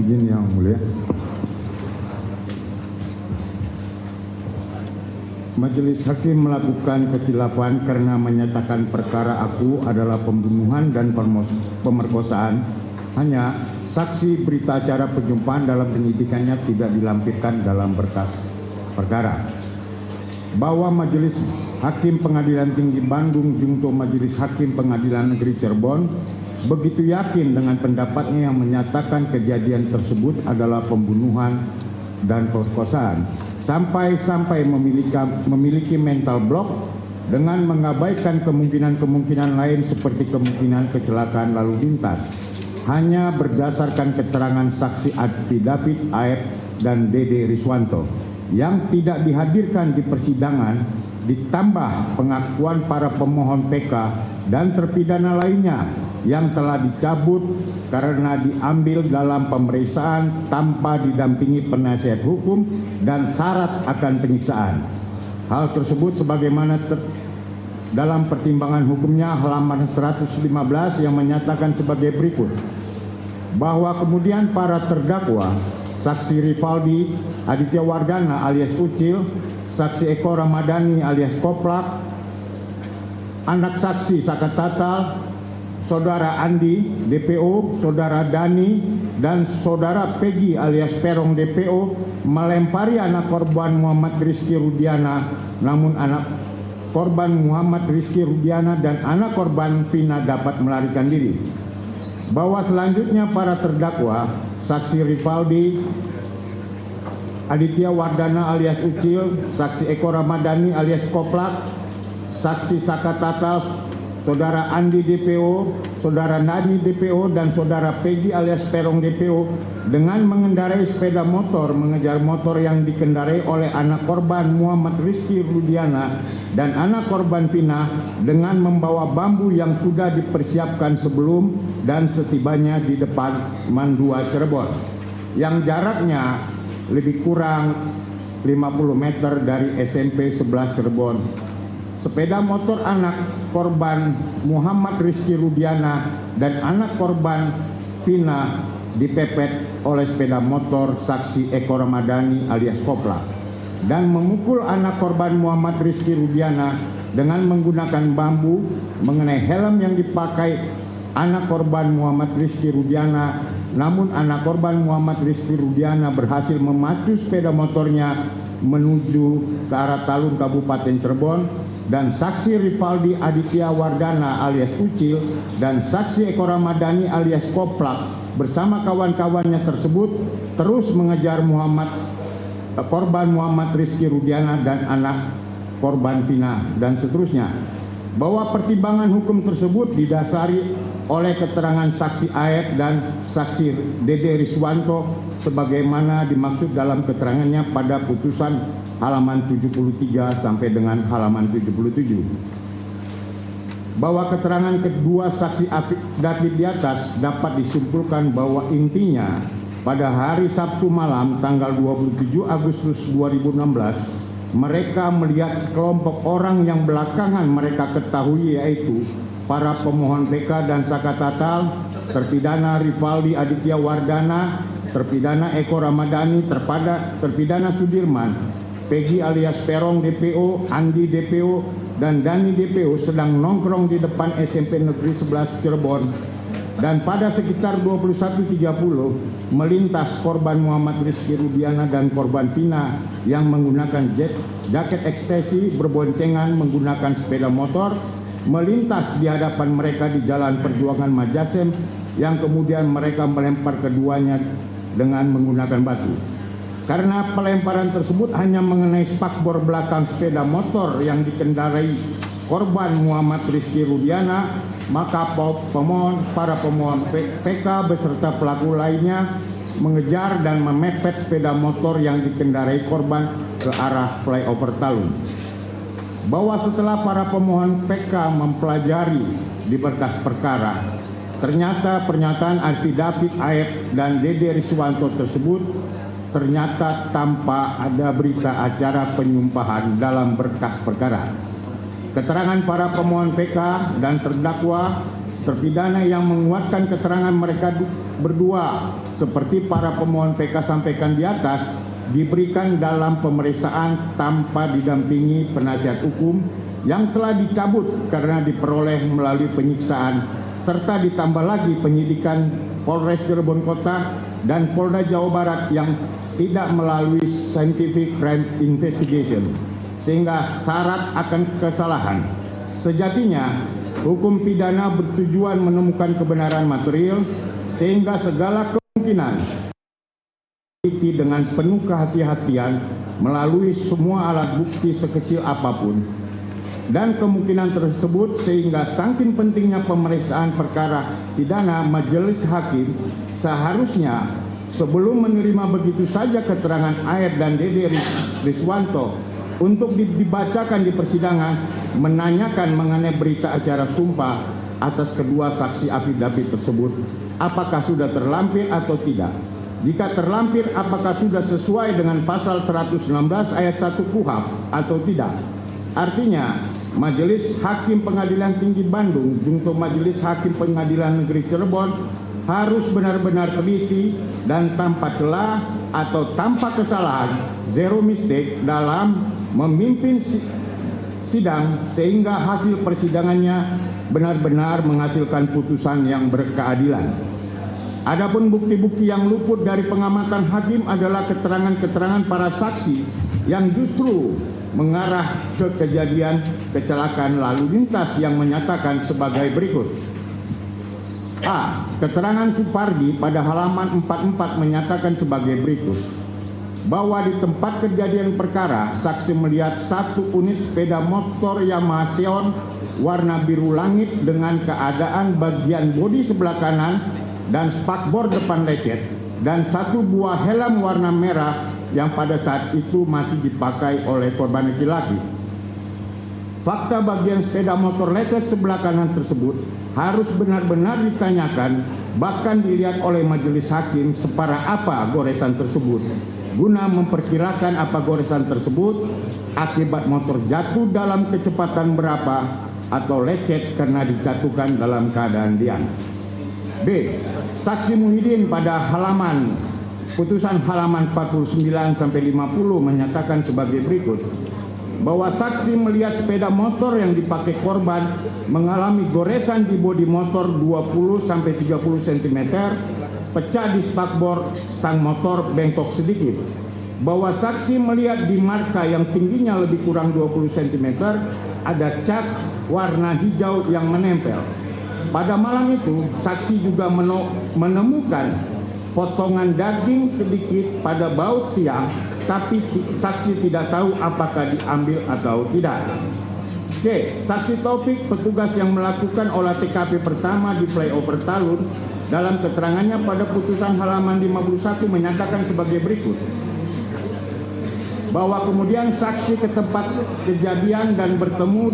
Izin yang mulia. Majelis Hakim melakukan kesilapan karena menyatakan perkara aku adalah pembunuhan dan pemerkosaan. Hanya saksi berita acara penjumpaan dalam penyidikannya tidak dilampirkan dalam berkas perkara. Bahwa Majelis Hakim Pengadilan Tinggi Bandung Jungto Majelis Hakim Pengadilan Negeri Cirebon begitu yakin dengan pendapatnya yang menyatakan kejadian tersebut adalah pembunuhan dan pemerkosaan. Sampai memiliki mental block dengan mengabaikan kemungkinan-kemungkinan lain seperti kemungkinan kecelakaan lalu lintas. Hanya berdasarkan keterangan saksi Advi David Aep dan Dede Riswanto yang tidak dihadirkan di persidangan, ditambah pengakuan para pemohon PK dan terpidana lainnya yang telah dicabut karena diambil dalam pemeriksaan tanpa didampingi penasihat hukum dan syarat akan penyiksaan. Hal tersebut sebagaimana dalam pertimbangan hukumnya halaman 115 yang menyatakan sebagai berikut. Bahwa kemudian para terdakwa, saksi Rivaldi Aditya Wardana alias Ucil, saksi Eko Ramadhani alias Koplak, anak saksi Saka Tatal, Saudara Andi DPO, Saudara Dani, dan Saudara Peggy alias Perong DPO melempari anak korban Muhammad Rizky Rudiana, namun anak korban Muhammad Rizky Rudiana dan anak korban Vina dapat melarikan diri. Bahwa selanjutnya para terdakwa, saksi Rivaldi Aditya Wardana alias Ucil, saksi Eko Ramadhani alias Koplak, saksi Saka Tatal, Saudara Andi DPO, Saudara Nadi DPO, dan Saudara Peggy alias Perong DPO dengan mengendarai sepeda motor mengejar motor yang dikendarai oleh anak korban Muhammad Rizky Rudiana dan anak korban Vina dengan membawa bambu yang sudah dipersiapkan sebelum dan setibanya di depan Mandua Cirebon yang jaraknya lebih kurang 50 meter dari SMP 11 Cirebon. Sepeda motor anak korban Muhammad Rizky Rudiana dan anak korban Vina dipepet oleh sepeda motor saksi Eko Ramadhani alias Kopla dan memukul anak korban Muhammad Rizky Rudiana dengan menggunakan bambu mengenai helm yang dipakai anak korban Muhammad Rizky Rudiana. Namun anak korban Muhammad Rizky Rudiana berhasil memacu sepeda motornya menuju ke arah Talun Kabupaten Cirebon, dan saksi Rivaldi Aditya Wardana alias Ucil dan saksi Eko Ramadhani alias Koplak bersama kawan-kawannya tersebut terus mengejar korban Muhammad Rizky Rudiana dan anak korban Vina dan seterusnya. Bahwa pertimbangan hukum tersebut didasari oleh keterangan saksi Aep dan saksi Dede Riswanto sebagaimana dimaksud dalam keterangannya pada putusan halaman 73 sampai dengan halaman 77. Bahwa keterangan kedua saksi David di atas dapat disimpulkan bahwa intinya pada hari Sabtu malam tanggal 27 Agustus 2016 mereka melihat sekelompok orang yang belakangan mereka ketahui yaitu para pemohon PK dan Saka Tatal, terpidana Rivaldi Aditya Wardana, terpidana Eko Ramadhani, terpidana Sudirman, Peggy alias Perong DPO, Andi DPO, dan Dani DPO sedang nongkrong di depan SMP Negeri 11 Cirebon. Dan pada sekitar 21.30 melintas korban Muhammad Rizky Rudiana dan korban Vina yang menggunakan jaket ekstasi berboncengan menggunakan sepeda motor melintas di hadapan mereka di Jalan Perjuangan Majasem yang kemudian mereka melempar keduanya dengan menggunakan batu. Karena pelemparan tersebut hanya mengenai spakbor belakang sepeda motor yang dikendarai korban Muhammad Rizky Rudiana, maka para pemohon PK beserta pelaku lainnya mengejar dan memepet sepeda motor yang dikendarai korban ke arah flyover Talun. Bahwa setelah para pemohon PK mempelajari di berkas perkara, ternyata pernyataan Advi David Aep dan Dede Riswanto tersebut ternyata tanpa ada berita acara penyumpahan dalam berkas perkara. Keterangan para pemohon PK dan terdakwa terpidana yang menguatkan keterangan mereka berdua seperti para pemohon PK sampaikan di atas diberikan dalam pemeriksaan tanpa didampingi penasihat hukum yang telah dicabut karena diperoleh melalui penyiksaan, serta ditambah lagi penyidikan Polres Cirebon Kota dan Polda Jawa Barat yang tidak melalui scientific crime investigation, sehingga syarat akan kesalahan. Sejatinya, hukum pidana bertujuan menemukan kebenaran material, sehingga segala kemungkinan dengan penuh kehati-hatian melalui semua alat bukti sekecil apapun. Dan kemungkinan tersebut sehingga saking pentingnya pemeriksaan perkara pidana, majelis hakim seharusnya sebelum menerima begitu saja keterangan Ayat dan Dede Riswanto untuk dibacakan di persidangan, menanyakan mengenai berita acara sumpah atas kedua saksi afidavit tersebut, apakah sudah terlampir atau tidak. Jika terlampir, apakah sudah sesuai dengan pasal 116 ayat 1 KUHP atau tidak. Artinya, Majelis Hakim Pengadilan Tinggi Bandung junto Majelis Hakim Pengadilan Negeri Cirebon harus benar-benar teliti dan tanpa celah atau tanpa kesalahan, zero mistake dalam memimpin sidang sehingga hasil persidangannya benar-benar menghasilkan putusan yang berkeadilan. Adapun bukti-bukti yang luput dari pengamatan hakim adalah keterangan-keterangan para saksi yang justru mengarah ke kejadian kecelakaan lalu lintas yang menyatakan sebagai berikut. A. Keterangan Supardi pada halaman 44 menyatakan sebagai berikut, bahwa di tempat kejadian perkara saksi melihat satu unit sepeda motor Yamaha Xeon warna biru langit dengan keadaan bagian bodi sebelah kanan dan spakbor depan lecet, dan satu buah helm warna merah yang pada saat itu masih dipakai oleh korban laki-laki. Fakta bagian sepeda motor lecet sebelah kanan tersebut harus benar-benar ditanyakan, bahkan dilihat oleh majelis hakim separah apa goresan tersebut, guna memperkirakan apa goresan tersebut akibat motor jatuh dalam kecepatan berapa atau lecet karena dijatuhkan dalam keadaan diam. B. Saksi Muhyiddin pada putusan halaman 49 sampai 50 menyatakan sebagai berikut, bahwa saksi melihat sepeda motor yang dipakai korban mengalami goresan di bodi motor 20 sampai 30 cm, pecah di spakbor stang motor bengkok sedikit. Bahwa saksi melihat di marka yang tingginya lebih kurang 20 cm ada cat warna hijau yang menempel. Pada malam itu, saksi juga menemukan potongan daging sedikit pada baut tiang, tapi saksi tidak tahu apakah diambil atau tidak. C. Saksi Taufik, petugas yang melakukan olah TKP pertama di flyover Talun, dalam keterangannya pada putusan halaman 51 menyatakan sebagai berikut, bahwa kemudian saksi ke tempat kejadian dan bertemu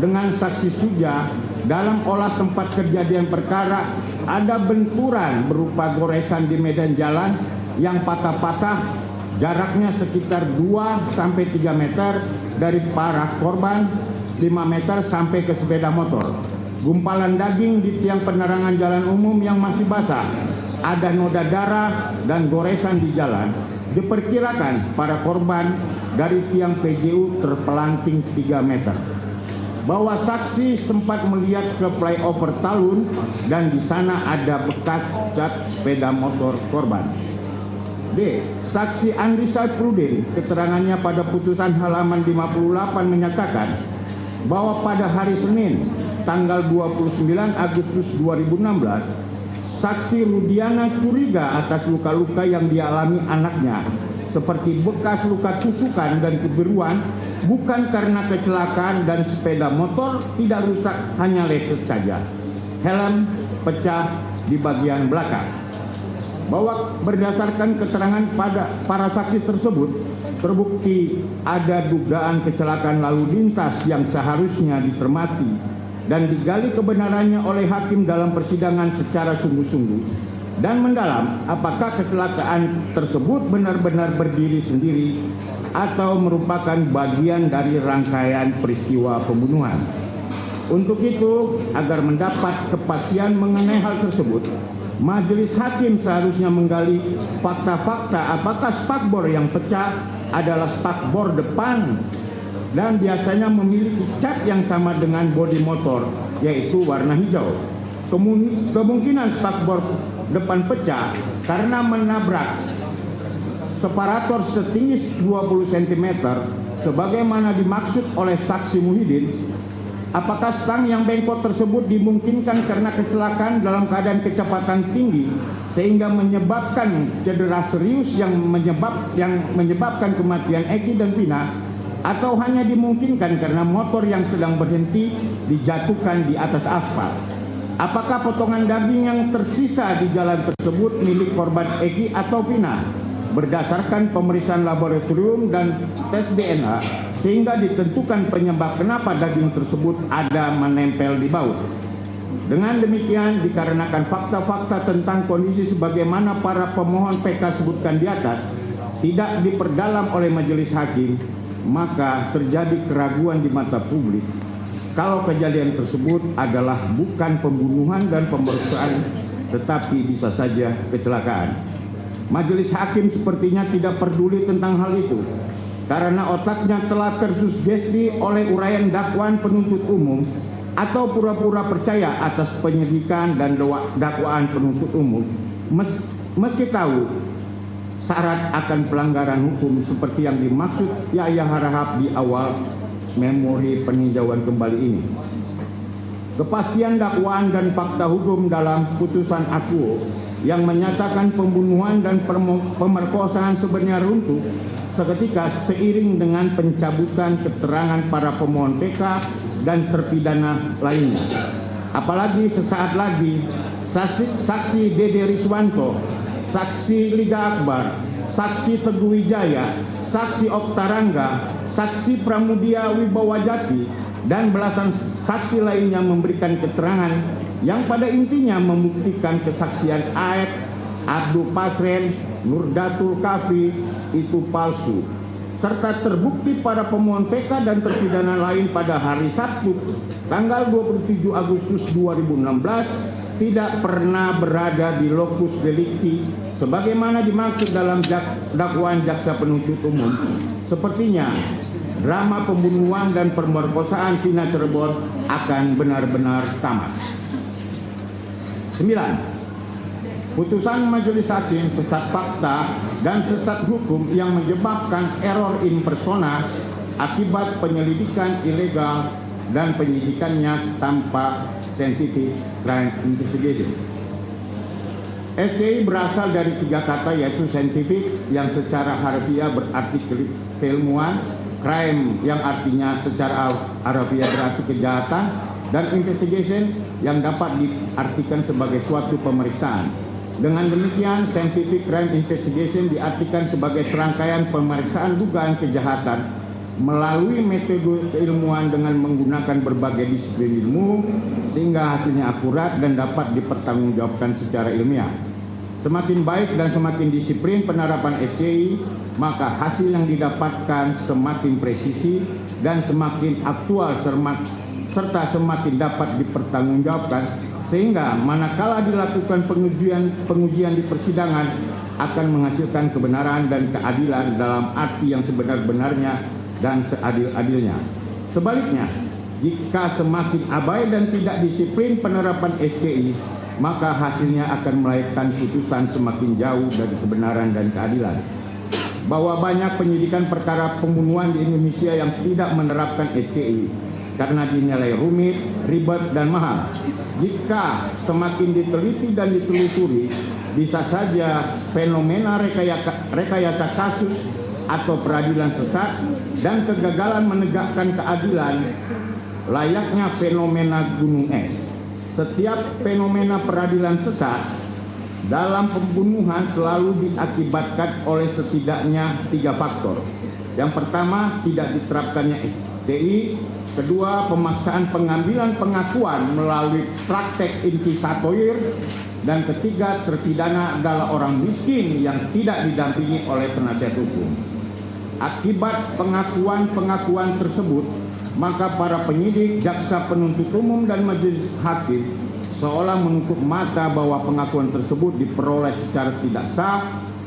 dengan saksi Suja. Dalam olah tempat kejadian perkara ada benturan berupa goresan di medan jalan yang patah-patah, jaraknya sekitar 2 sampai 3 meter dari parah korban, 5 meter sampai ke sepeda motor. Gumpalan daging di tiang penerangan jalan umum yang masih basah, ada noda darah dan goresan di jalan. Diperkirakan para korban dari tiang PJU terpelanting 3 meter. Bahwa saksi sempat melihat ke flyover Talun dan di sana ada bekas cat sepeda motor korban. D. Saksi Andri Saifrudin, keterangannya pada putusan halaman 58 menyatakan bahwa pada hari Senin tanggal 29 Agustus 2016, saksi Rudiana curiga atas luka-luka yang dialami anaknya, seperti bekas luka tusukan dan kebiruan, bukan karena kecelakaan dan sepeda motor tidak rusak, hanya lecet saja. Helm pecah di bagian belakang. Bahwa berdasarkan keterangan pada para saksi tersebut, terbukti ada dugaan kecelakaan lalu lintas yang seharusnya dicermati dan digali kebenarannya oleh hakim dalam persidangan secara sungguh-sungguh dan mendalam, apakah kecelakaan tersebut benar-benar berdiri sendiri atau merupakan bagian dari rangkaian peristiwa pembunuhan. Untuk itu, agar mendapat kepastian mengenai hal tersebut, majelis hakim seharusnya menggali fakta-fakta apakah spakbor yang pecah adalah spakbor depan dan biasanya memiliki cat yang sama dengan bodi motor, yaitu warna hijau. Kemungkinan spakbor depan pecah karena menabrak separator setinggi 20 cm sebagaimana dimaksud oleh saksi Muhyiddin. Apakah stang yang bengkok tersebut dimungkinkan karena kecelakaan dalam keadaan kecepatan tinggi sehingga menyebabkan cedera serius yang menyebabkan kematian Eki dan Vina, atau hanya dimungkinkan karena motor yang sedang berhenti dijatuhkan di atas aspal? Apakah potongan daging yang tersisa di jalan tersebut milik korban Eki atau Vina? Berdasarkan pemeriksaan laboratorium dan tes DNA, sehingga ditentukan penyebab kenapa daging tersebut ada menempel di baut. Dengan demikian, dikarenakan fakta-fakta tentang kondisi sebagaimana para pemohon PK sebutkan di atas tidak diperdalam oleh majelis hakim, maka terjadi keraguan di mata publik kalau kejadian tersebut adalah bukan pembunuhan dan pemerkosaan, tetapi bisa saja kecelakaan. Majelis hakim sepertinya tidak peduli tentang hal itu, karena otaknya telah tersugesti oleh uraian dakwaan penuntut umum atau pura-pura percaya atas penyidikan dan dakwaan penuntut umum, meski tahu syarat akan pelanggaran hukum seperti yang dimaksud Yahya Harahap di awal memori peninjauan kembali ini. Kepastian dakwaan dan fakta hukum dalam putusan akuo yang menyatakan pembunuhan dan pemerkosaan sebenarnya runtuh seketika seiring dengan pencabutan keterangan para pemohon PK dan terpidana lainnya. Apalagi sesaat lagi saksi Dede Riswanto, saksi Liga Akbar, saksi Teguh Wijaya, saksi Oktarangga, saksi Pramudia Wibawajati, dan belasan saksi lainnya memberikan keterangan yang pada intinya membuktikan kesaksian Aep, Abdul Pasren, Nurdatul Kafi itu palsu, serta terbukti para pemohon PK dan terpidana lain pada hari Sabtu tanggal 27 Agustus 2016 tidak pernah berada di lokus delikti sebagaimana dimaksud dalam dakwaan jaksa penuntut umum. Sepertinya drama pembunuhan dan pemerkosaan Vina Cirebon akan benar-benar tamat. 9. Putusan majelis hakim sesat fakta dan sesat hukum yang menyebabkan error in persona akibat penyelidikan ilegal dan penyidikannya tanpa scientific crime investigation. SCI berasal dari 3 kata, yaitu scientific yang secara harfiah berarti keilmuan, crime yang artinya secara harfiah berarti kejahatan, dan investigation yang dapat diartikan sebagai suatu pemeriksaan. Dengan demikian, scientific crime investigation diartikan sebagai serangkaian pemeriksaan dugaan kejahatan melalui metode keilmuan dengan menggunakan berbagai disiplin ilmu sehingga hasilnya akurat dan dapat dipertanggungjawabkan secara ilmiah. Semakin baik dan semakin disiplin penerapan SCI, maka hasil yang didapatkan semakin presisi dan semakin aktual serta semakin dapat dipertanggungjawabkan, sehingga manakala dilakukan pengujian di persidangan akan menghasilkan kebenaran dan keadilan dalam arti yang sebenar-benarnya dan seadil-adilnya. Sebaliknya, jika semakin abai dan tidak disiplin penerapan SCI, maka hasilnya akan melahirkan putusan semakin jauh dari kebenaran dan keadilan. Bahwa banyak penyidikan perkara pembunuhan di Indonesia yang tidak menerapkan SCI karena dinilai rumit, ribet, dan mahal. Jika semakin diteliti dan ditelusuri, bisa saja fenomena rekayasa kasus atau peradilan sesat dan kegagalan menegakkan keadilan layaknya fenomena gunung es. Setiap fenomena peradilan sesat dalam pembunuhan selalu diakibatkan oleh setidaknya 3 faktor. Yang pertama, tidak diterapkannya SCI. Kedua, pemaksaan pengambilan pengakuan melalui praktek inquisitor. Dan ketiga, terpidana adalah orang miskin yang tidak didampingi oleh penasihat hukum. Akibat pengakuan-pengakuan tersebut, maka para penyidik, jaksa penuntut umum, dan majelis hakim seolah menutup mata bahwa pengakuan tersebut diperoleh secara tidak sah.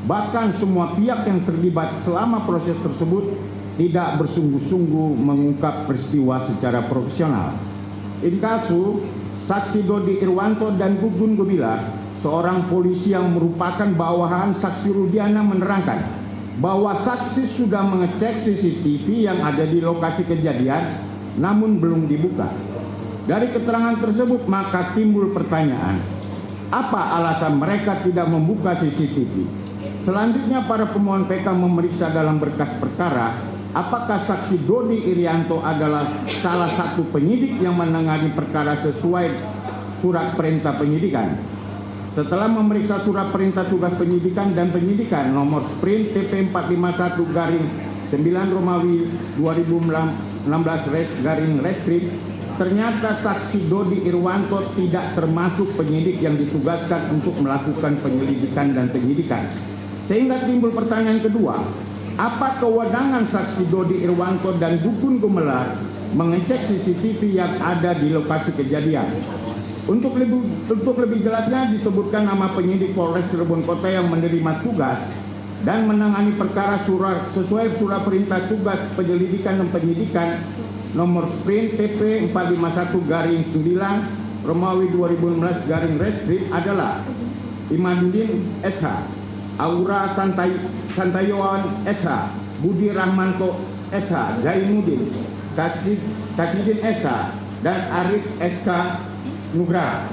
Bahkan semua pihak yang terlibat selama proses tersebut tidak bersungguh-sungguh mengungkap peristiwa secara profesional. Inkasu, saksi Dodi Irwanto dan Gugun Gumilar, seorang polisi yang merupakan bawahan saksi Rudiana, menerangkan bahwa saksi sudah mengecek CCTV yang ada di lokasi kejadian namun belum dibuka. Dari keterangan tersebut maka timbul pertanyaan, apa alasan mereka tidak membuka CCTV? Selanjutnya para pemohon PK memeriksa dalam berkas perkara apakah saksi Dodi Irianto adalah salah satu penyidik yang menangani perkara sesuai surat perintah penyidikan. Setelah memeriksa surat perintah tugas penyidikan dan penyidikan nomor sprint TP 451 garing 9 Romawi 2016 garing Reskrim, ternyata saksi Dodi Irwanto tidak termasuk penyidik yang ditugaskan untuk melakukan penyelidikan dan penyidikan. Sehingga timbul pertanyaan kedua, apa kewenangan saksi Dodi Irwanto dan Gugun Gumelar mengecek CCTV yang ada di lokasi kejadian? Untuk lebih jelasnya disebutkan nama penyidik Polres Cirebon Kota yang menerima tugas dan menangani perkara sesuai surat perintah tugas penyelidikan dan penyidikan nomor sprint TP 451 garing 9 Romawi 2016 garing Reskrim adalah Imaduddin SH, Aura Santayowan SH, Budi Rahmanto SH, Zainuddin, Kasidin SH, dan Arif SK Nugraha.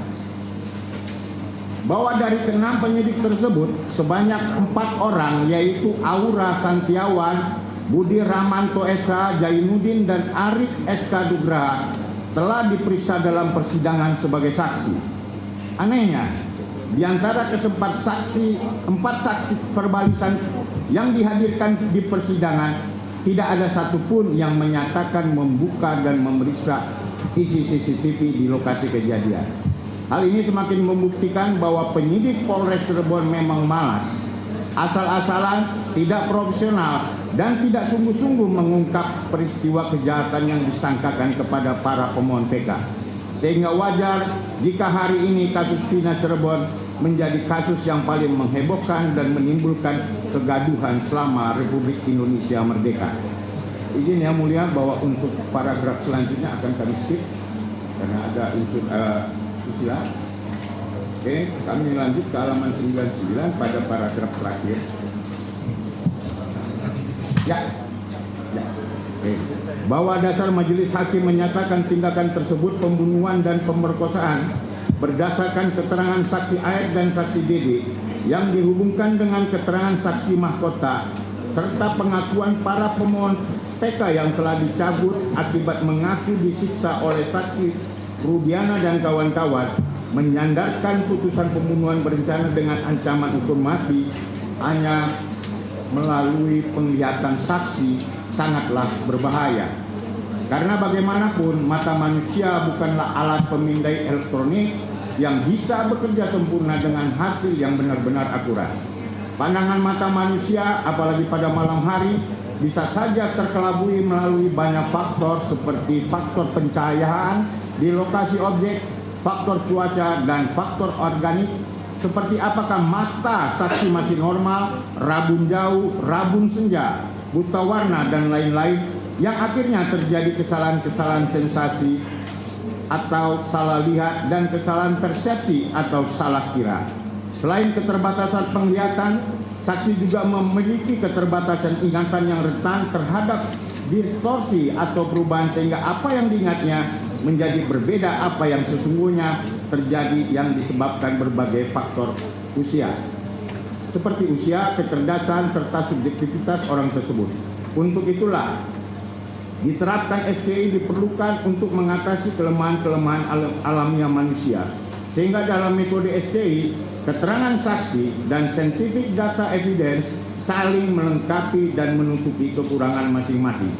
Bahwa dari ke-6 penyidik tersebut sebanyak 4 orang yaitu Aura Santiawan, Budi Rahmanto SH, Zainuddin, dan Arif SK Nugraha telah diperiksa dalam persidangan sebagai saksi. Anehnya, di antara keempat saksi perbalisan yang dihadirkan di persidangan, tidak ada satupun yang menyatakan membuka dan memeriksa isi CCTV di lokasi kejadian. Hal ini semakin membuktikan bahwa penyidik Polres Cirebon memang malas, asal-asalan, tidak profesional, dan tidak sungguh-sungguh mengungkap peristiwa kejahatan yang disangkakan kepada para pemohon PK. Sehingga wajar jika hari ini kasus Vina Cirebon menjadi kasus yang paling menghebohkan dan menimbulkan kegaduhan selama Republik Indonesia merdeka. Izin yang mulia bahwa untuk paragraf selanjutnya akan kami skip karena ada unsur susila. Oke, kami lanjut ke halaman 99 pada paragraf terakhir. Ya. Oke. Bahwa dasar majelis hakim menyatakan tindakan tersebut pembunuhan dan pemerkosaan berdasarkan keterangan saksi Aep dan saksi Dede yang dihubungkan dengan keterangan saksi mahkota serta pengakuan para pemohon PK yang telah dicabut akibat mengaku disiksa oleh saksi Rudiana dan kawan-kawan, menyandarkan putusan pembunuhan berencana dengan ancaman hukum mati hanya melalui penglihatan saksi sangatlah berbahaya. Karena bagaimanapun mata manusia bukanlah alat pemindai elektronik yang bisa bekerja sempurna dengan hasil yang benar-benar akurat. Pandangan mata manusia, apalagi pada malam hari, bisa saja terkelabui melalui banyak faktor seperti faktor pencahayaan di lokasi objek, faktor cuaca, dan faktor organik seperti apakah mata saksi masih normal, rabun jauh, rabun senja, buta warna, dan lain-lain, yang akhirnya terjadi kesalahan-kesalahan sensasi atau salah lihat dan kesalahan persepsi atau salah kira. Selain keterbatasan penglihatan, saksi juga memiliki keterbatasan ingatan yang rentan terhadap distorsi atau perubahan sehingga apa yang diingatnya menjadi berbeda apa yang sesungguhnya terjadi yang disebabkan berbagai faktor usia. Seperti usia, kecerdasan, serta subjektivitas orang tersebut. Untuk itulah diterapkan SCI diperlukan untuk mengatasi kelemahan-kelemahan alamiah manusia. Sehingga dalam metode SCI, keterangan saksi dan scientific data evidence saling melengkapi dan menutupi kekurangan masing-masing.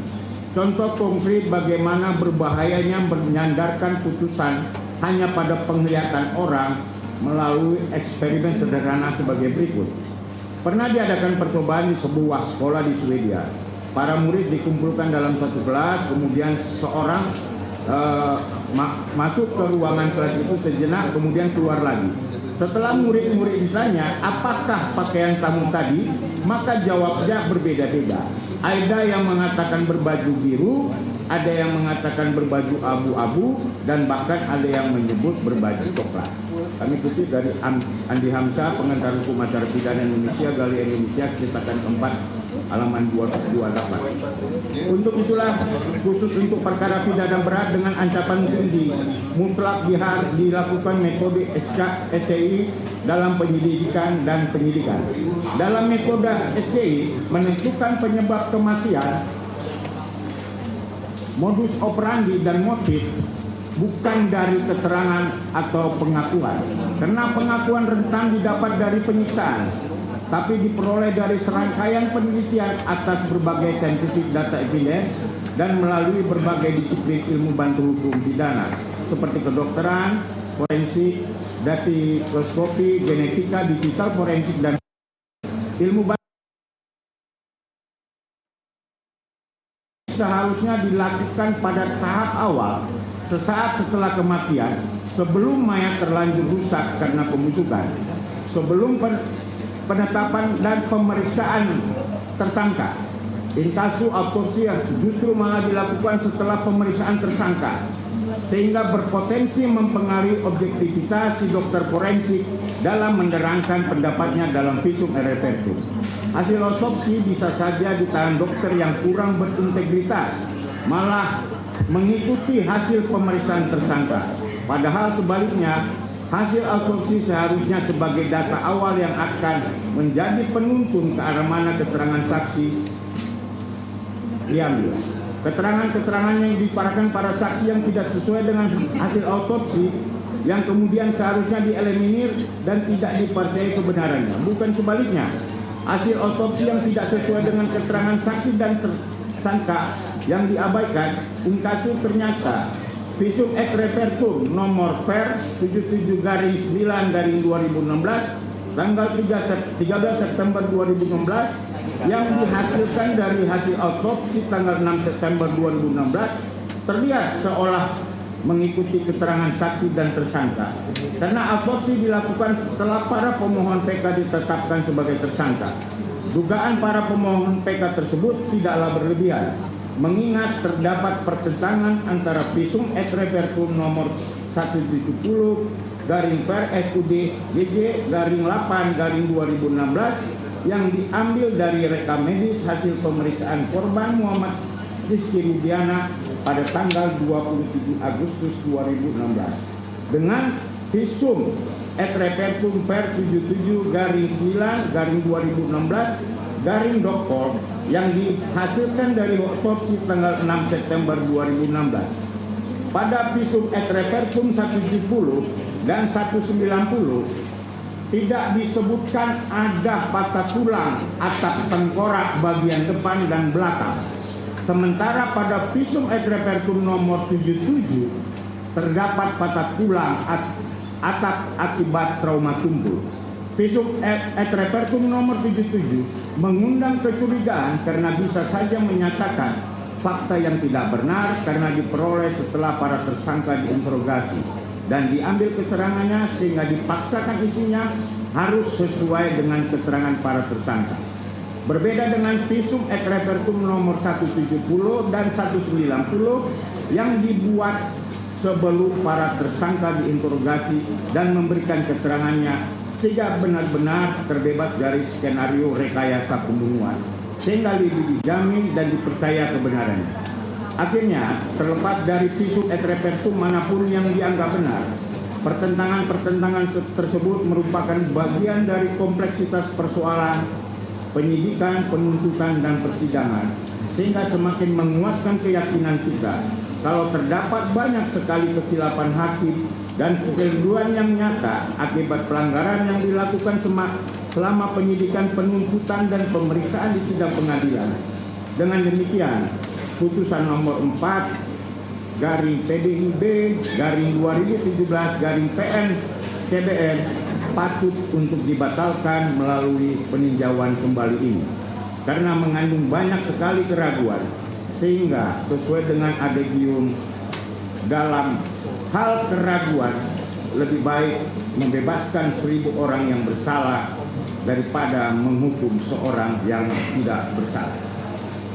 Contoh konkret bagaimana berbahayanya menyandarkan putusan hanya pada penglihatan orang melalui eksperimen sederhana sebagai berikut. Pernah diadakan percobaan di sebuah sekolah di Swedia. Para murid dikumpulkan dalam satu kelas, kemudian seorang masuk ke ruangan kelas itu sejenak, kemudian keluar lagi. Setelah murid-murid ditanya, apakah pakaian kamu tadi? Maka jawabnya berbeda-beda. Ada yang mengatakan berbaju biru, ada yang mengatakan berbaju abu-abu, dan bahkan ada yang menyebut berbaju coklat. Kami kutip dari Andi Hamzah, Pengantar Hukum Acara Pidana Indonesia, Gali Indonesia, cetakan 4, halaman 228. Untuk itulah, khusus untuk perkara pidana berat dengan ancaman tinggi, mutlak harus dilakukan metode SCI dalam penyelidikan dan penyidikan. Dalam metode SCI menentukan penyebab kematian, modus operandi dan motif bukan dari keterangan atau pengakuan, karena pengakuan rentan didapat dari penyiksaan, tapi diperoleh dari serangkaian penelitian atas berbagai scientific data evidence dan melalui berbagai disiplin ilmu bantu hukum pidana seperti kedokteran, forensik, daktikoskopi, genetika, digital forensik, dan ilmu bantu. Seharusnya dilakukan pada tahap awal sesaat setelah kematian, sebelum mayat terlanjur rusak karena pembusukan, sebelum penetapan dan pemeriksaan tersangka. Inkasu autopsi justru malah dilakukan setelah pemeriksaan tersangka, sehingga berpotensi mempengaruhi objektivitas si dokter forensik dalam menerangkan pendapatnya dalam visum et repertum. Hasil autopsi bisa saja di tangan dokter yang kurang berintegritas, malah mengikuti hasil pemeriksaan tersangka. Padahal sebaliknya, hasil autopsi seharusnya sebagai data awal yang akan menjadi penuntun ke arah mana keterangan saksi diambil. Keterangan-keterangan yang dipaparkan para saksi yang tidak sesuai dengan hasil autopsi yang kemudian seharusnya dieliminir dan tidak dipercayai kebenarannya. Bukan sebaliknya, hasil autopsi yang tidak sesuai dengan keterangan saksi dan tersangka yang diabaikan. Inkasu ternyata visum et repertum nomor Ver 77/9/2016 tanggal 13 September 2016 yang dihasilkan dari hasil autopsi tanggal 6 September 2016 terlihat seolah mengikuti keterangan saksi dan tersangka, karena autopsi dilakukan setelah para pemohon PK ditetapkan sebagai tersangka. Dugaan para pemohon PK tersebut tidaklah berlebihan, mengingat terdapat pertentangan antara visum et repertum nomor 170/Ver SUD GJ /8/2016 yang diambil dari rekam medis hasil pemeriksaan korban Muhammad Rizky Rudiana pada tanggal 27 Agustus 2016 dengan visum et repertum Ver 77/9/2016 yang dihasilkan dari autopsi tanggal 6 September 2016. Pada visum et repertum 170 dan 190 tidak disebutkan ada patah tulang atap tengkorak bagian depan dan belakang. Sementara pada visum et repertum nomor 77 terdapat patah tulang atap akibat trauma tumpul. Visum et repertum nomor 77 mengundang kecurigaan karena bisa saja menyatakan fakta yang tidak benar karena diperoleh setelah para tersangka diinterogasi dan diambil keterangannya, sehingga dipaksakan isinya harus sesuai dengan keterangan para tersangka. Berbeda dengan visum et repertum nomor 170 dan 190 yang dibuat sebelum para tersangka diinterogasi dan memberikan keterangannya, sehingga benar-benar terbebas dari skenario rekayasa pembunuhan, sehingga lebih dijamin dan dipercaya kebenarannya. Akhirnya, terlepas dari visum et repertum manapun yang dianggap benar, pertentangan-pertentangan tersebut merupakan bagian dari kompleksitas persoalan penyidikan, penuntutan, dan persidangan, sehingga semakin menguatkan keyakinan kita kalau terdapat banyak sekali kesilapan hakim dan kekeliruan yang nyata akibat pelanggaran yang dilakukan selama penyidikan, penuntutan, dan pemeriksaan di sidang pengadilan. Dengan demikian, putusan nomor 4/PDIB/2017/PN CBN patut untuk dibatalkan melalui peninjauan kembali ini karena mengandung banyak sekali keraguan, sehingga sesuai dengan adegium dalam hal keraguan, lebih baik membebaskan 1000 orang yang bersalah daripada menghukum seorang yang tidak bersalah.